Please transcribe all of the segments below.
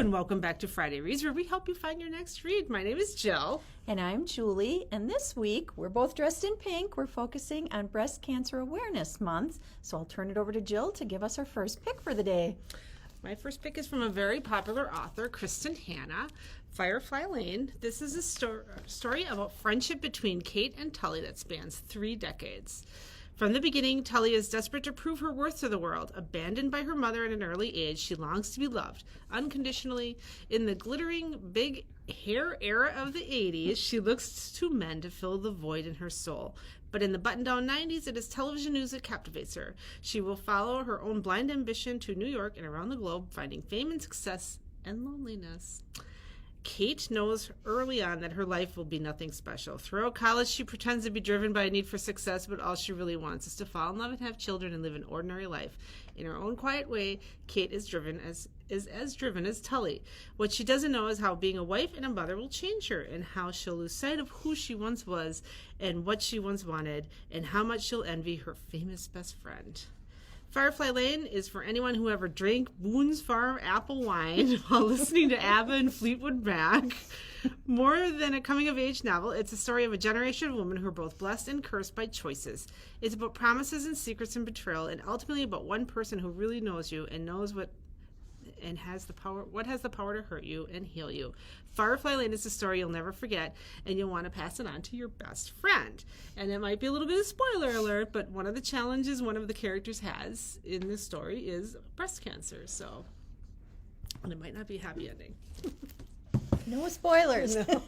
and welcome back to Friday Reads, where we help you find your next read. My name is Jill. And I'm Julie, and this week we're both dressed in pink. We're focusing on Breast Cancer Awareness Month, so I'll turn it over to Jill to give us our first pick for the day. My first pick is from a very popular author, Kristin Hanna, Firefly Lane. This is a story about friendship between Kate and Tully that spans 3 decades. From the beginning, Tully is desperate to prove her worth to the world. Abandoned by her mother at an early age, she longs to be loved unconditionally. In the glittering big hair era of the 80s, she looks to men to fill the void in her soul. But in the button-down 90s, it is television news that captivates her. She will follow her own blind ambition to New York and around the globe, finding fame and success and loneliness. Kate knows early on that her life will be nothing special. Throughout college, she pretends to be driven by a need for success, but all she really wants is to fall in love and have children and live an ordinary life. In her own quiet way, Kate is as driven as Tully. What she doesn't know is how being a wife and a mother will change her, and how she'll lose sight of who she once was and what she once wanted, and how much she'll envy her famous best friend. Firefly Lane is for anyone who ever drank Boone's Farm apple wine while listening to ABBA and Fleetwood Mac. More than a coming-of-age novel, it's a story of a generation of women who are both blessed and cursed by choices. It's about promises and secrets and betrayal, and ultimately about one person who really knows you and knows what has the power to hurt you and heal you. Firefly Lane is a story you'll never forget, and you'll want to pass it on to your best friend. And it might be a little bit of spoiler alert, but one of the challenges one of the characters has in this story is breast cancer. And it might not be a happy ending. No spoilers. No.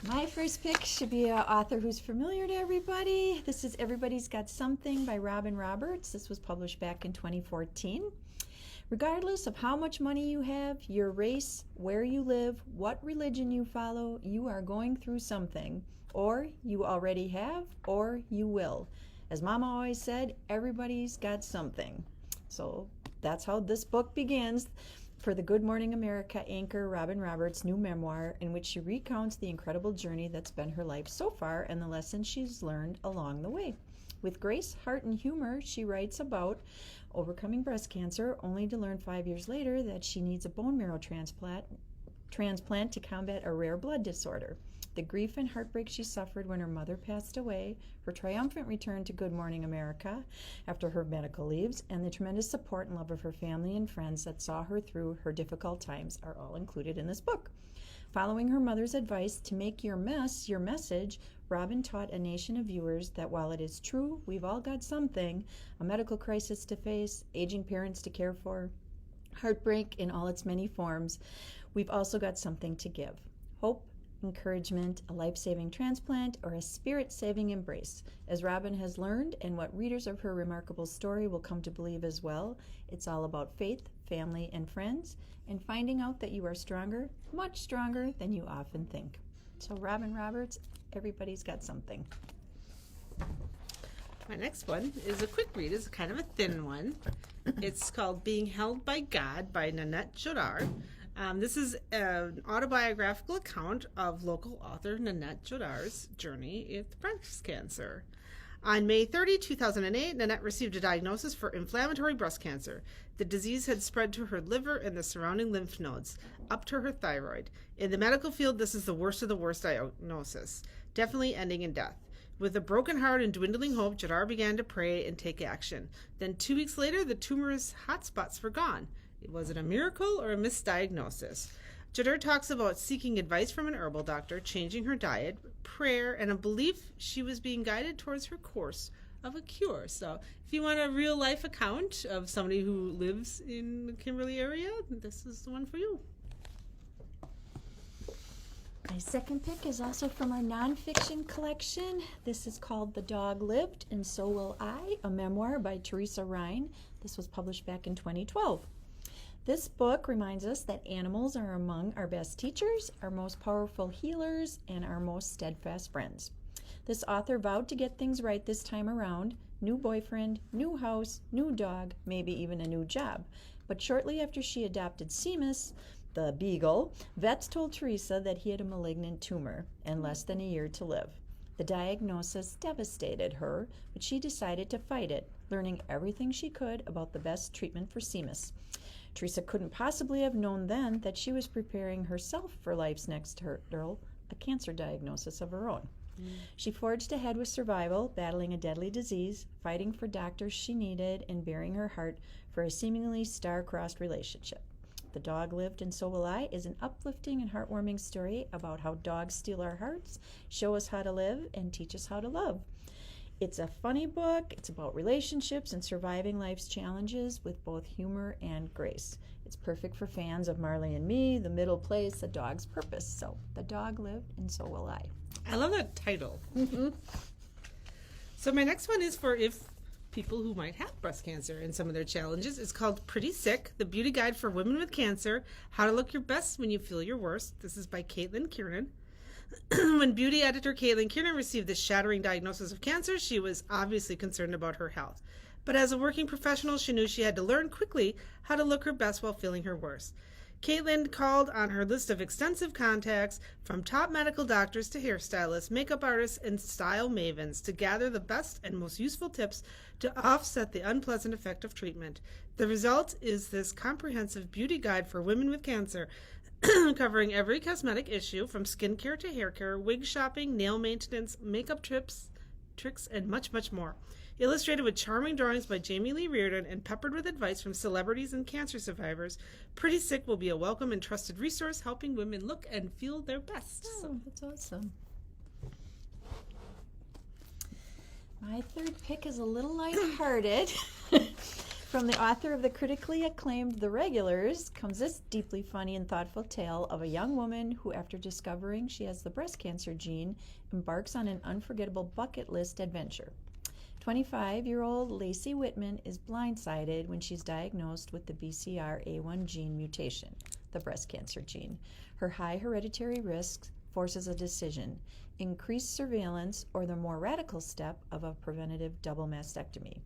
My first pick should be an author who's familiar to everybody. This is Everybody's Got Something by Robin Roberts. This was published back in 2014. Regardless of how much money you have, your race, where you live, what religion you follow, you are going through something. Or you already have, or you will. As Mama always said, everybody's got something. So that's how this book begins for the Good Morning America anchor Robin Roberts' new memoir, in which she recounts the incredible journey that's been her life so far and the lessons she's learned along the way. With grace, heart, and humor, she writes about overcoming breast cancer, only to learn 5 years later that she needs a bone marrow transplant to combat a rare blood disorder. The grief and heartbreak she suffered when her mother passed away, her triumphant return to Good Morning America after her medical leaves, and the tremendous support and love of her family and friends that saw her through her difficult times are all included in this book. Following her mother's advice to make your mess your message, Robin taught a nation of viewers that while it is true we've all got something, a medical crisis to face, aging parents to care for, heartbreak in all its many forms, we've also got something to give. Hope, encouragement, a life-saving transplant, or a spirit-saving embrace. As Robin has learned, and what readers of her remarkable story will come to believe as well, it's all about faith, family, and friends, and finding out that you are stronger, much stronger than you often think. So Robin Roberts, Everybody's Got Something. My next one is a quick read. It's kind of a thin one. It's called Being Held by God by Nanette Jodar. This is an autobiographical account of local author Nanette Jodar's journey with breast cancer. On May 30, 2008, Nanette received a diagnosis for inflammatory breast cancer. The disease had spread to her liver and the surrounding lymph nodes, up to her thyroid. In the medical field, this is the worst of the worst diagnosis, definitely ending in death. With a broken heart and dwindling hope, Jodar began to pray and take action. Then 2 weeks later, the tumor's hotspots were gone. Was it a miracle or a misdiagnosis? Jodar talks about seeking advice from an herbal doctor, changing her diet, prayer, and a belief she was being guided towards her course of a cure. So if you want a real-life account of somebody who lives in the Kimberly area, this is the one for you. My second pick is also from our nonfiction collection. This is called The Dog Lived, and So Will I, a memoir by Teresa Ryan. This was published back in 2012. This book reminds us that animals are among our best teachers, our most powerful healers, and our most steadfast friends. This author vowed to get things right this time around. New boyfriend, new house, new dog, maybe even a new job. But shortly after she adopted Seamus, the beagle, vets told Teresa that he had a malignant tumor and less than a year to live. The diagnosis devastated her, but she decided to fight it, learning everything she could about the best treatment for CMIS. Teresa couldn't possibly have known then that she was preparing herself for life's next hurdle, a cancer diagnosis of her own. She forged ahead with survival, battling a deadly disease, fighting for doctors she needed, and bearing her heart for a seemingly star-crossed relationship. The Dog Lived and So Will I is an uplifting and heartwarming story about how dogs steal our hearts, show us how to live, and teach us how to love. It's a funny book. It's about relationships and surviving life's challenges with both humor and grace. It's perfect for fans of Marley and Me, The Middle Place, A Dog's Purpose. So, The Dog Lived and So Will I. I love that title. So my next one is for if people who might have breast cancer and some of their challenges. It's called Pretty Sick, The Beauty Guide for Women with Cancer, How to Look Your Best When You Feel Your Worst. This is by Caitlin Kiernan. When beauty editor Caitlin Kiernan received this shattering diagnosis of cancer, she was obviously concerned about her health. But as a working professional, she knew she had to learn quickly how to look her best while feeling her worst. Caitlin called on her list of extensive contacts, from top medical doctors to hairstylists, makeup artists, and style mavens, to gather the best and most useful tips to offset the unpleasant effect of treatment. The result is this comprehensive beauty guide for women with cancer, covering every cosmetic issue, from skincare to hair care, wig shopping, nail maintenance, makeup tricks, and much, much more. Illustrated with charming drawings by Jamie Lee Reardon and peppered with advice from celebrities and cancer survivors, Pretty Sick will be a welcome and trusted resource helping women look and feel their best. Oh, that's awesome. My third pick is a little lighthearted. From the author of the critically acclaimed The Regulars comes this deeply funny and thoughtful tale of a young woman who, after discovering she has the breast cancer gene, embarks on an unforgettable bucket list adventure. 25-year-old Lacey Whitman is blindsided when she's diagnosed with the BCR-A1 gene mutation, the breast cancer gene. Her high hereditary risk forces a decision: increased surveillance or the more radical step of a preventative double mastectomy.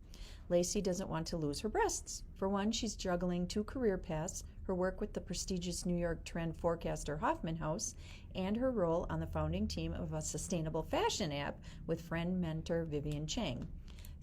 Lacey doesn't want to lose her breasts. For one, she's juggling 2 career paths: her work with the prestigious New York trend forecaster Hoffman House, and her role on the founding team of a sustainable fashion app with friend mentor Vivian Chang.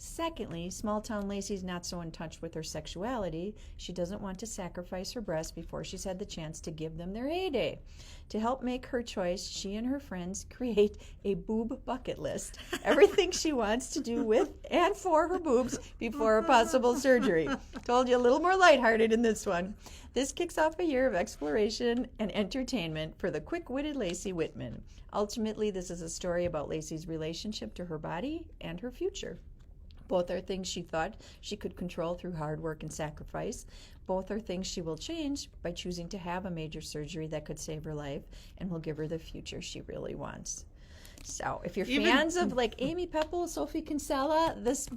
Secondly, small-town Lacey's not so in touch with her sexuality. She doesn't want to sacrifice her breasts before she's had the chance to give them their heyday. To help make her choice, she and her friends create a boob bucket list. Everything she wants to do with and for her boobs before a possible surgery. Told you a little more lighthearted in this one. This kicks off a year of exploration and entertainment for the quick-witted Lacey Whitman. Ultimately, this is a story about Lacey's relationship to her body and her future. Both are things she thought she could control through hard work and sacrifice. Both are things she will change by choosing to have a major surgery that could save her life and will give her the future she really wants. So if you're fans of like Amy Pepple, Sophie Kinsella, this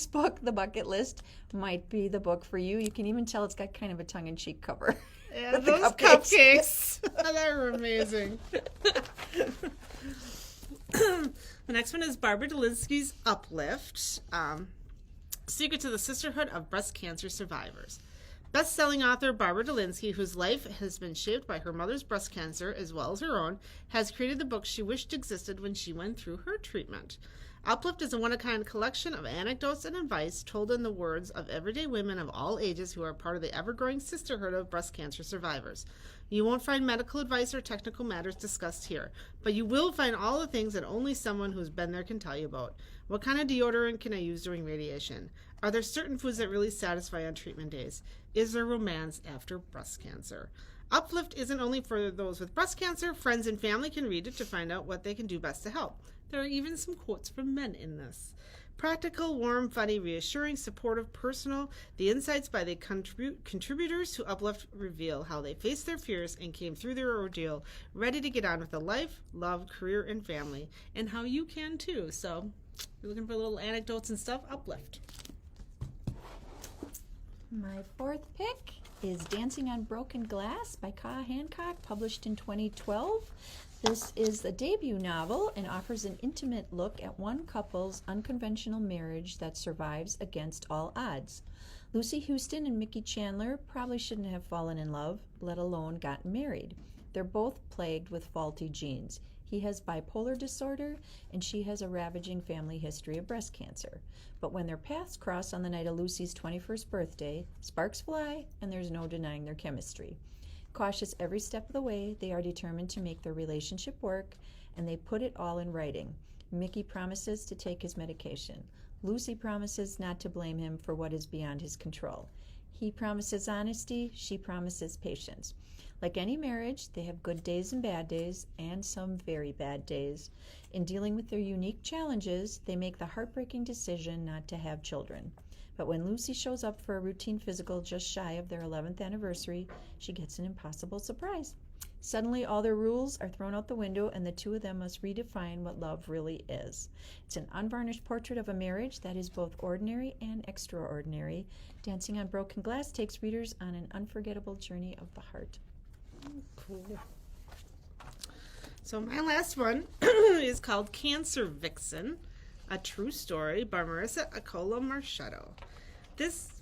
book, The Bucket List, might be the book for you. You can even tell it's got kind of a tongue-in-cheek cover. Yeah, those cupcakes. They're amazing. The next one is Barbara Delinsky's Uplift, Secret to the Sisterhood of Breast Cancer Survivors. Best-selling author Barbara Delinsky, whose life has been shaped by her mother's breast cancer as well as her own, has created the book she wished existed when she went through her treatment. Uplift is a one-of-a-kind collection of anecdotes and advice told in the words of everyday women of all ages who are part of the ever-growing sisterhood of breast cancer survivors. You won't find medical advice or technical matters discussed here, but you will find all the things that only someone who's been there can tell you about. What kind of deodorant can I use during radiation? Are there certain foods that really satisfy on treatment days? Is there romance after breast cancer? Uplift isn't only for those with breast cancer. Friends and family can read it to find out what they can do best to help. There are even some quotes from men in this. Practical, warm, funny, reassuring, supportive, personal. The insights by the contributors to Uplift reveal how they faced their fears and came through their ordeal, ready to get on with a life, love, career, and family, and how you can too. So, if you're looking for little anecdotes and stuff, Uplift. My fourth pick is Dancing on Broken Glass by Ka Hancock, published in 2012. This is a debut novel and offers an intimate look at one couple's unconventional marriage that survives against all odds. Lucy Houston and Mickey Chandler probably shouldn't have fallen in love, let alone gotten married. They're both plagued with faulty genes. He has bipolar disorder, and she has a ravaging family history of breast cancer. But when their paths cross on the night of Lucy's 21st birthday, sparks fly, and there's no denying their chemistry. Cautious every step of the way, they are determined to make their relationship work, and they put it all in writing. Mickey promises to take his medication. Lucy promises not to blame him for what is beyond his control. He promises honesty, she promises patience. Like any marriage, they have good days and bad days, and some very bad days. In dealing with their unique challenges, they make the heartbreaking decision not to have children. But when Lucy shows up for a routine physical just shy of their 11th anniversary, she gets an impossible surprise. Suddenly, all their rules are thrown out the window, and the two of them must redefine what love really is. It's an unvarnished portrait of a marriage that is both ordinary and extraordinary. Dancing on Broken Glass takes readers on an unforgettable journey of the heart. Cool. So my last one is called Cancer Vixen, a true story by Marissa Acola Marchetto.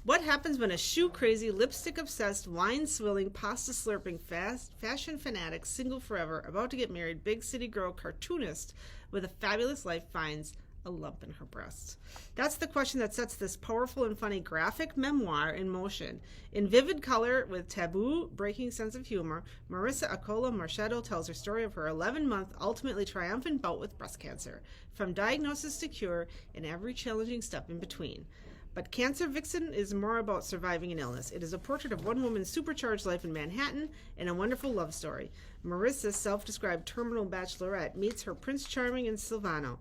What happens when a shoe-crazy, lipstick-obsessed, wine-swilling, pasta-slurping, fashion fanatic, single forever, about to get married, big city girl cartoonist with a fabulous life finds a lump in her breast? That's the question that sets this powerful and funny graphic memoir in motion. In vivid color with taboo-breaking sense of humor, Marissa Acola Marchetto tells her story of her 11-month, ultimately triumphant bout with breast cancer, from diagnosis to cure and every challenging step in between. But Cancer Vixen is more about surviving an illness. It is a portrait of one woman's supercharged life in Manhattan and a wonderful love story. Marissa's self-described terminal bachelorette meets her Prince Charming in Silvano,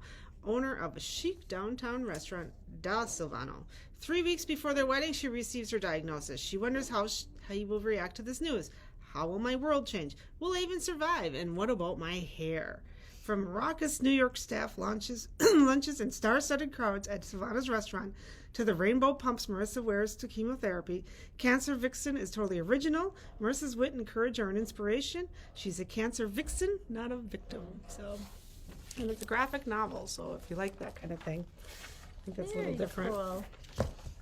owner of a chic downtown restaurant, Da Silvano. 3 weeks before their wedding, she receives her diagnosis. She wonders how he will react to this news. How will my world change? Will I even survive? And what about my hair? From raucous New York staff lunches and star-studded crowds at Silvano's restaurant to the rainbow pumps Marissa wears to chemotherapy, Cancer Vixen is totally original. Marissa's wit and courage are an inspiration. She's a Cancer Vixen, not a victim. And it's a graphic novel, so if you like that kind of thing, I think that's a little different. Cool.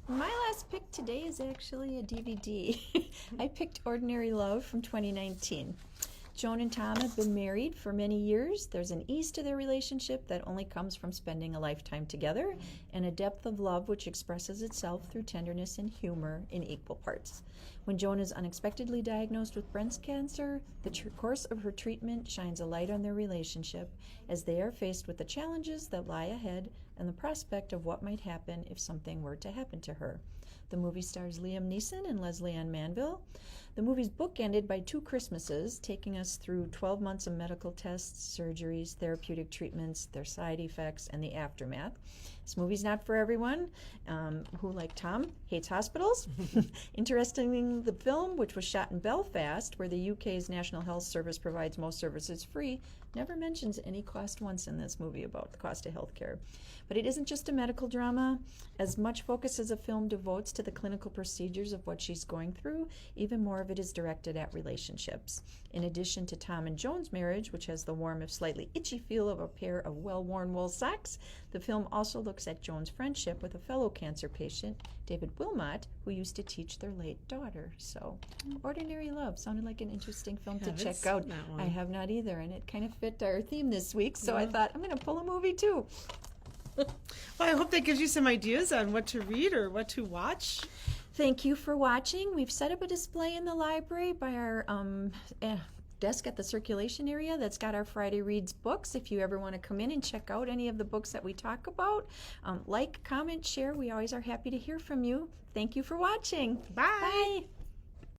My last pick today is actually a DVD. I picked Ordinary Love from 2019. Joan and Tom have been married for many years. There's an ease to their relationship that only comes from spending a lifetime together, and a depth of love which expresses itself through tenderness and humor in equal parts. When Joan is unexpectedly diagnosed with breast cancer, the course of her treatment shines a light on their relationship as they are faced with the challenges that lie ahead and the prospect of what might happen if something were to happen to her. The movie stars Liam Neeson and Leslie Ann Manville. The movie's bookended by 2 Christmases, taking us through 12 months of medical tests, surgeries, therapeutic treatments, their side effects, and the aftermath. This movie's not for everyone who, like Tom, hates hospitals. Interestingly, the film, which was shot in Belfast, where the UK's National Health Service provides most services free, never mentions any cost once in this movie about the cost of healthcare. But it isn't just a medical drama. As much focus as the film devotes to the clinical procedures of what she's going through, even more of it is directed at relationships. In addition to Tom and Joan's marriage, which has the warm, if slightly itchy feel of a pair of well-worn wool socks, the film also looks at Joan's friendship with a fellow cancer patient, David Wilmot, who used to teach their late daughter. So, Ordinary Love sounded like an interesting film to check out. I have not either, and it kind of fit our theme this week, so I thought, I'm going to pull a movie too. Well, I hope that gives you some ideas on what to read or what to watch. Thank you for watching. We've set up a display in the library by our desk at the circulation area that's got our Friday Reads books. If you ever want to come in and check out any of the books that we talk about, like, comment, share. We always are happy to hear from you. Thank you for watching. Bye. Bye.